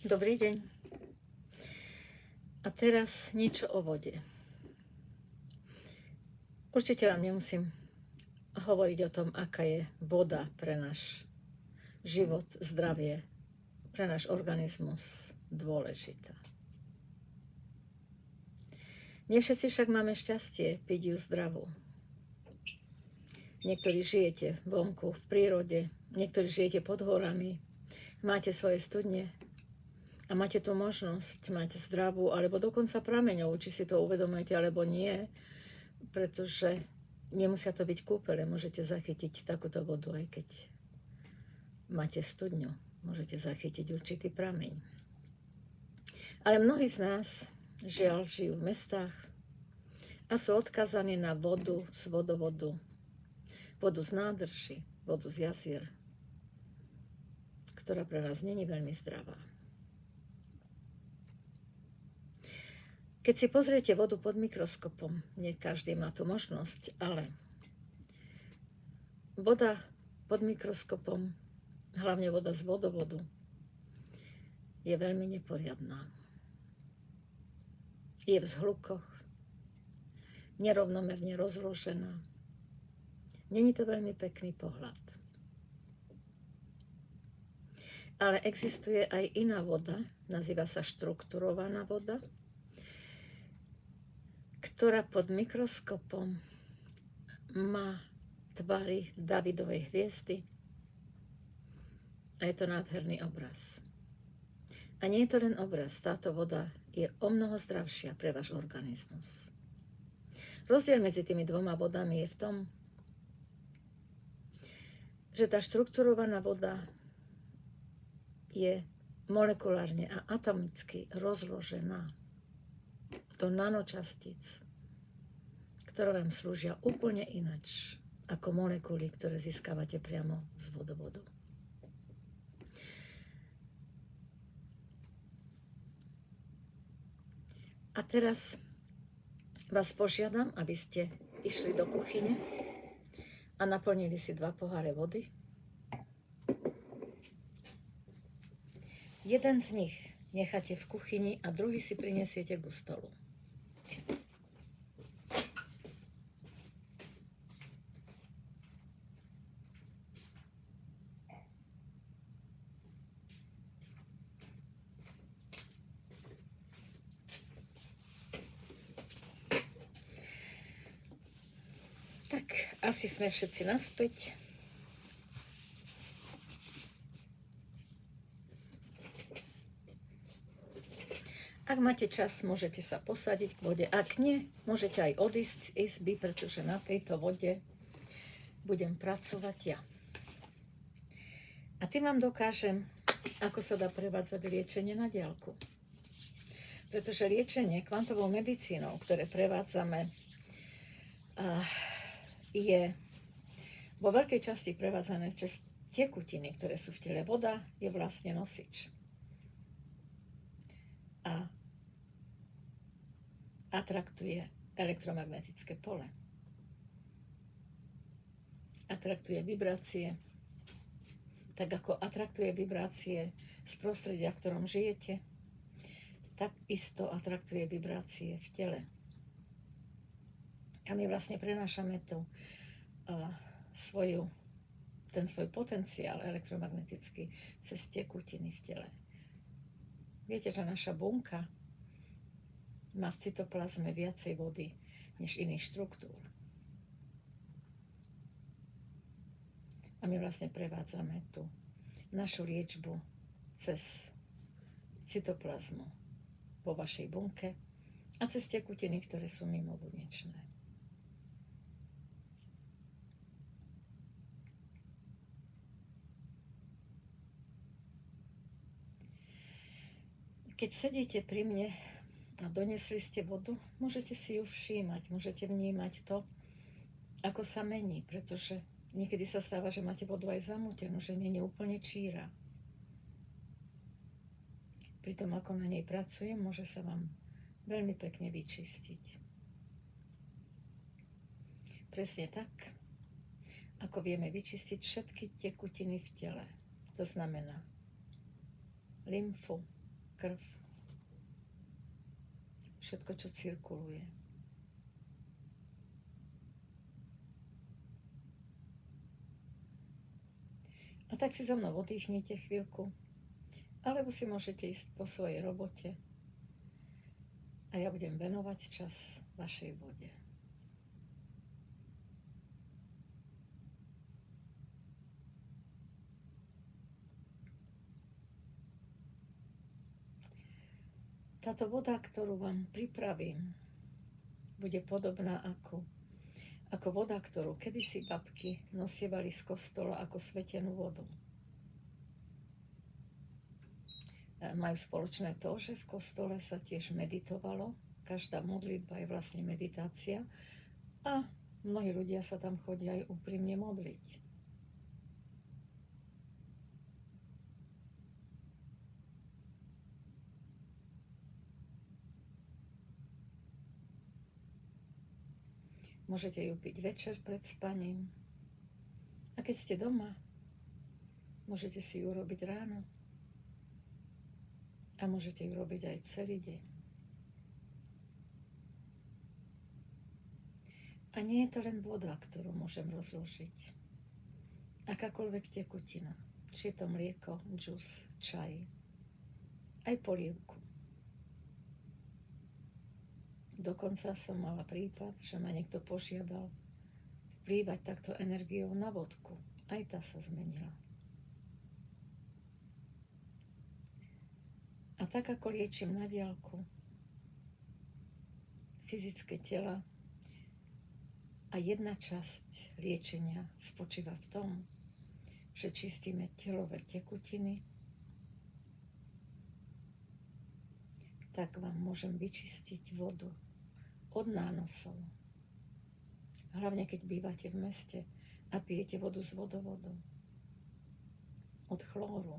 Dobrý deň. A teraz niečo o vode. Určite vám nemusím hovoriť o tom, aká je voda pre náš život, zdravie, pre náš organizmus dôležitá. Nie všetci však máme šťastie piť ju zdravú. Niektorí žijete vonku, v prírode, niektorí žijete pod horami, máte svoje studne a máte tu možnosť mať zdravú, alebo dokonca prameňovú, či si to uvedomujete, alebo nie, pretože nemusia to byť kúpele, môžete zachytiť takúto vodu, aj keď máte studňu, môžete zachytiť určitý prameň. Ale mnohí z nás, žiaľ, žijú v mestách a sú odkazaní na vodu z vodovodu, vodu z nádrží, vodu z jazier, ktorá pre nás není veľmi zdravá. Keď si pozriete vodu pod mikroskopom, nie každý má tú možnosť, ale voda pod mikroskopom, hlavne voda z vodovodu, je veľmi neporiadná. Je v zhlukoch, nerovnomerne rozložená. Není to veľmi pekný pohľad. Ale existuje aj iná voda, nazýva sa štrukturovaná voda, ktorá pod mikroskopom má tvary Davidovej hviezdy a je to nádherný obraz. A nie je to len obraz, táto voda je omnoho zdravšia pre váš organizmus. Rozdiel medzi tými dvoma vodami je v tom, že tá štrukturovaná voda je molekulárne a atomicky rozložená do nanočastíc, ktoré vám slúžia úplne inač ako molekuly, ktoré získavate priamo z vodovodu. A teraz vás požiadam, aby ste išli do kuchyne a naplnili si 2 poháre vody. Jeden z nich necháte v kuchyni a druhý si prinesiete ku stolu. Tak, asi sme všetci naspäť. Ak máte čas, môžete sa posadiť k vode. Ak nie, môžete aj odísť z izby, pretože na tejto vode budem pracovať ja. A tým vám dokážem, ako sa dá prevádzať liečenie na diaľku. Pretože liečenie kvantovou medicínou, ktoré prevádzame, je vo veľkej časti prevádzané cez tekutiny, ktoré sú v tele. Voda je vlastne nosič. A atraktuje elektromagnetické pole. Atraktuje vibrácie, tak ako atraktuje vibrácie z prostredia, v ktorom žijete, tak isto atraktuje vibrácie v tele. A my vlastne prenášame ten svoj potenciál elektromagnetický cez tekutiny v tele. Viete, že naša bunka má v cytoplazme viacej vody než iných štruktúr. A my vlastne prevádzame tú našu liečbu cez cytoplazmu vo vašej bunke a cez tekutiny, ktoré sú mimobunečné. Keď sedíte pri mne a donesli ste vodu, môžete si ju všímať, môžete vnímať to, ako sa mení, pretože niekedy sa stáva, že máte vodu aj zamútenú, že nie je úplne číra. Pri tom, ako na nej pracujem, môže sa vám veľmi pekne vyčistiť. Presne tak, ako vieme vyčistiť všetky tekutiny v tele. To znamená lymfu, krv, všetko, čo cirkuluje. A tak si so mnou oddychnite chvíľku, alebo si môžete ísť po svojej robote a ja budem venovať čas vašej vode. Táto voda, ktorú vám pripravím, bude podobná ako voda, ktorú kedysi babky nosievali z kostola ako svetenú vodu. Majú spoločné to, že v kostole sa tiež meditovalo. Každá modlitba je vlastne meditácia a mnohí ľudia sa tam chodia aj úprimne modliť. Môžete ju piť večer pred spaním. A keď ste doma, môžete si ju robiť ráno. A môžete ju robiť aj celý deň. A nie je to len voda, ktorú môžem rozložiť. Akákoľvek tekutina. Či je to mlieko, džus, čaj. Aj polievku. Dokonca som mala prípad, že ma niekto požiadal vplývať takto energiou na vodku. Aj tá sa zmenila. A tak ako liečím na diaľku fyzické tela a jedna časť liečenia spočíva v tom, že čistíme telové tekutiny, tak vám môžem vyčistiť vodu od nánosov. Hlavne, keď bývate v meste a pijete vodu z vodovodu. Od chlóru.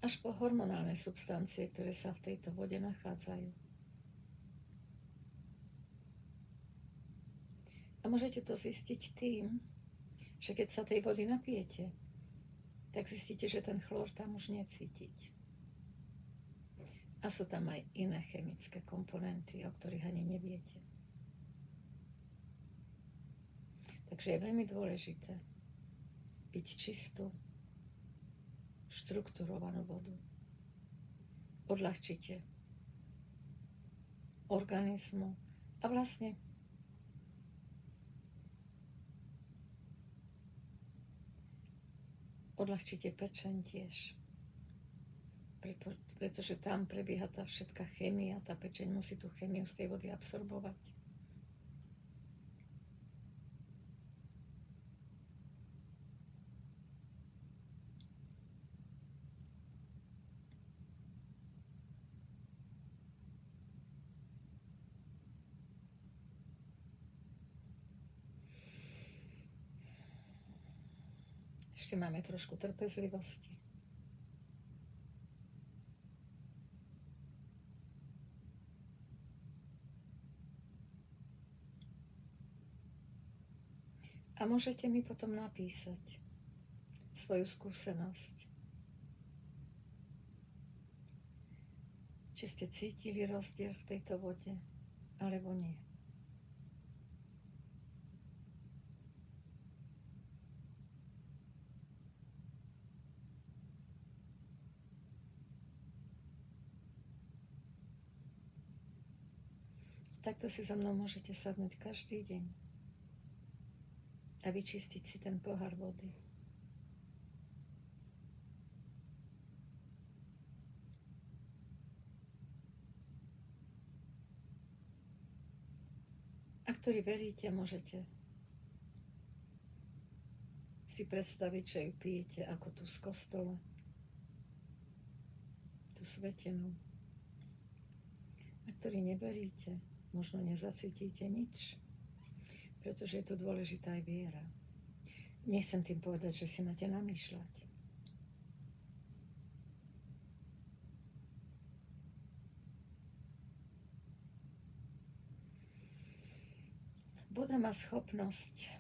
Až po hormonálne substancie, ktoré sa v tejto vode nachádzajú. A môžete to zistiť tým, že keď sa tej vody napijete, tak zistíte, že ten chlór tam už necítiť. A sú tam aj iné chemické komponenty, o ktorých ani neviete. Takže je veľmi dôležité piť čistú, štrukturovanú vodu. Odľahčite organizmu a vlastne odľahčite pečeň tiež. Pretože tam prebieha tá všetká chémia, tá pečeň musí tú chémiu z tej vody absorbovať. Ešte máme trošku trpezlivosti. A môžete mi potom napísať svoju skúsenosť. Či ste cítili rozdiel v tejto vode, alebo nie. Takto si so mnou môžete sadnúť každý deň a vyčistiť si ten pohár vody. A ktorí veríte, môžete si predstaviť, že ju pijete ako tu z kostola, tú svetenú. A ktorí neveríte, možno nezacítíte nič, pretože je tu dôležitá aj viera. Nechcem tým povedať, že si máte namýšľať. Voda má schopnosť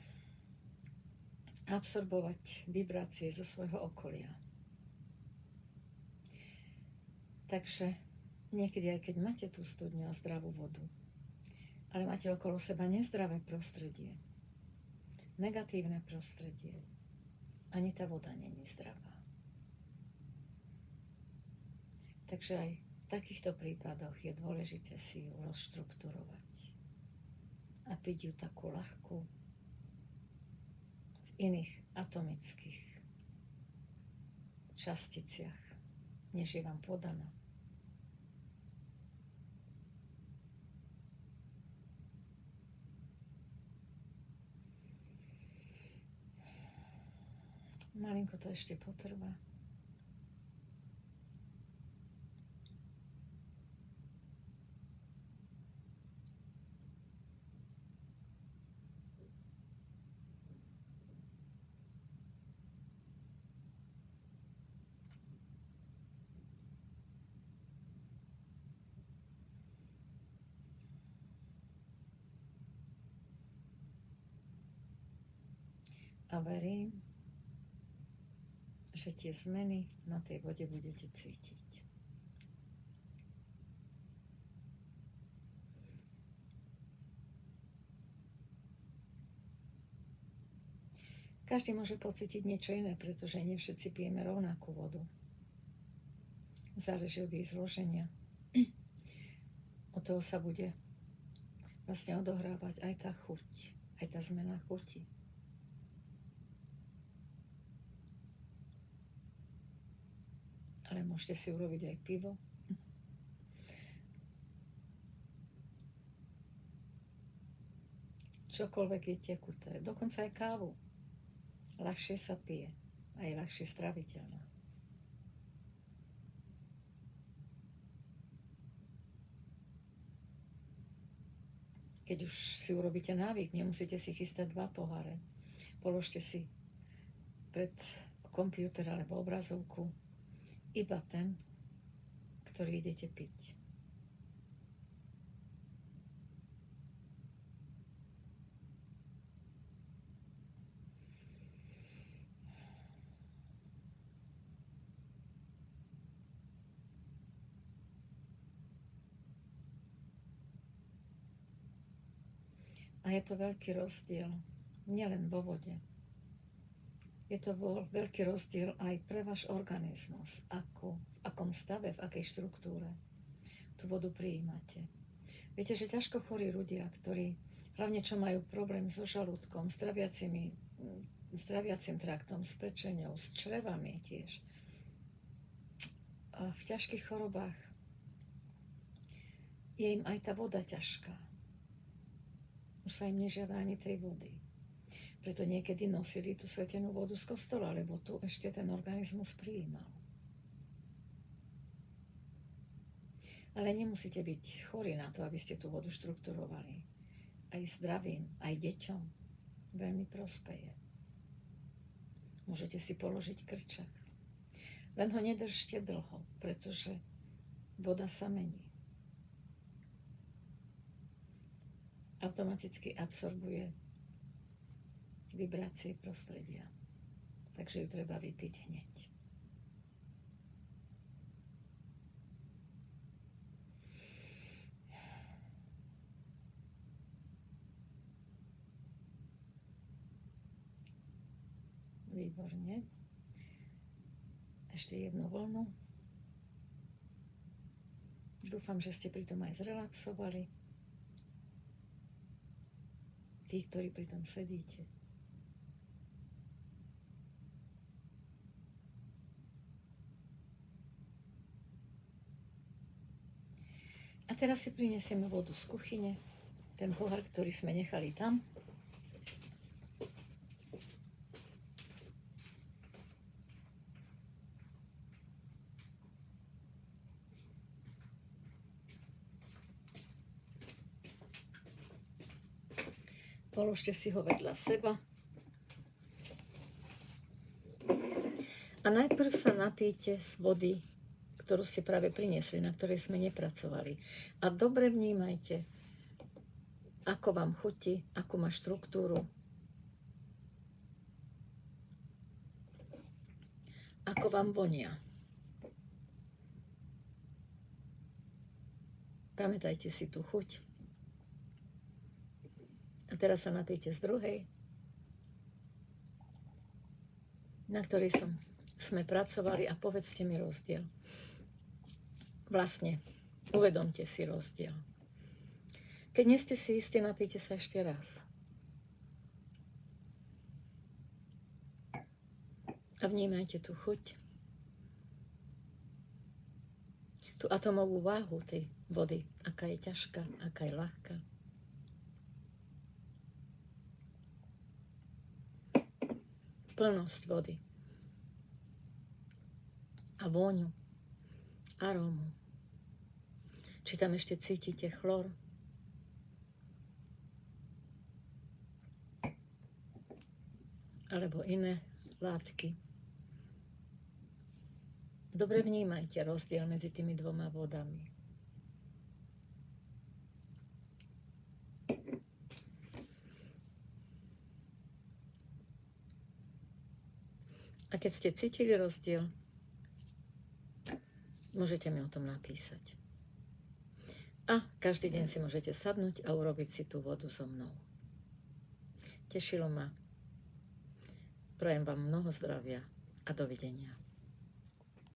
absorbovať vibrácie zo svojho okolia. Takže niekedy, aj keď máte tú studňu a zdravú vodu, ale máte okolo seba nezdravé prostredie, negatívne prostredie, ani tá voda není zdravá. Takže aj v takýchto prípadoch je dôležité si ju rozštrukturovať a piť ju takú ľahkú v iných atomických časticiach, než je vám podaná. Malinko to ešte potrvá. A verím, že tie zmeny na tej vode budete cítiť. Každý môže pocítiť niečo iné, pretože nie všetci pijeme rovnakú vodu. Záleží od jej zloženia. Od toho sa bude vlastne odohrávať aj tá chuť, aj tá zmena chuti. Ale môžete si urobiť aj pivo. Čokoľvek je tekuté, dokonca aj kávu. Ľahšie sa pije a je ľahšie straviteľná. Keď už si urobíte návyk, nemusíte si chystať 2 poháre. Položte si pred počítač alebo obrazovku iba ten, ktorý idete piť. A je to veľký rozdiel, nielen vo vode. Je to veľký rozdiel aj pre váš organizmus, v akom stave, v akej štruktúre tú vodu prijímate. Viete, že ťažko chorí ľudia, ktorí hlavne čo majú problém so žalúdkom, s traviacim traktom, s pečeňou, s črevami tiež. A v ťažkých chorobách je im aj tá voda ťažká. Už sa im nežiada ani tej vody. Preto niekedy nosili tú svetenú vodu z kostola, lebo tu ešte ten organizmus prijímal. Ale nemusíte byť chorí na to, aby ste tú vodu štrukturovali. Aj zdravým, aj deťom veľmi prospeje. Môžete si položiť krčak. Len ho nedržte dlho, pretože voda sa mení. Automaticky absorbuje vibrácie prostredia. Takže ju treba vypiť hneď. Výborne. Ešte jednu vlnu. Dúfam, že ste pri tom aj zrelaxovali. Tí, ktorí pri tom sedíte. A teraz si prinesieme vodu z kuchyne, ten pohár, ktorý sme nechali tam. Položte si ho vedľa seba. A najprv sa napijte z vody, ktorú ste práve priniesli, na ktorej sme nepracovali. A dobre vnímajte, ako vám chutí, akú má štruktúru, ako vám vonia. Pamätajte si tú chuť. A teraz sa napijte z druhej, na ktorej sme pracovali, a povedzte mi rozdiel. Vlastne, uvedomte si rozdiel. Keď nie ste si istí, napijte sa ešte raz. A vnímajte tú chuť. Tú atomovú váhu tej vody, aká je ťažká, aká je ľahká. Plnosť vody. A vôňu. Arómu. Či tam ešte cítite chlor? Alebo iné látky. Dobre vnímajte rozdiel medzi tými dvoma vodami. A keď ste cítili rozdiel, môžete mi o tom napísať. A každý deň si môžete sadnúť a urobiť si tú vodu so mnou. Tešilo ma. Prajem vám mnoho zdravia a dovidenia.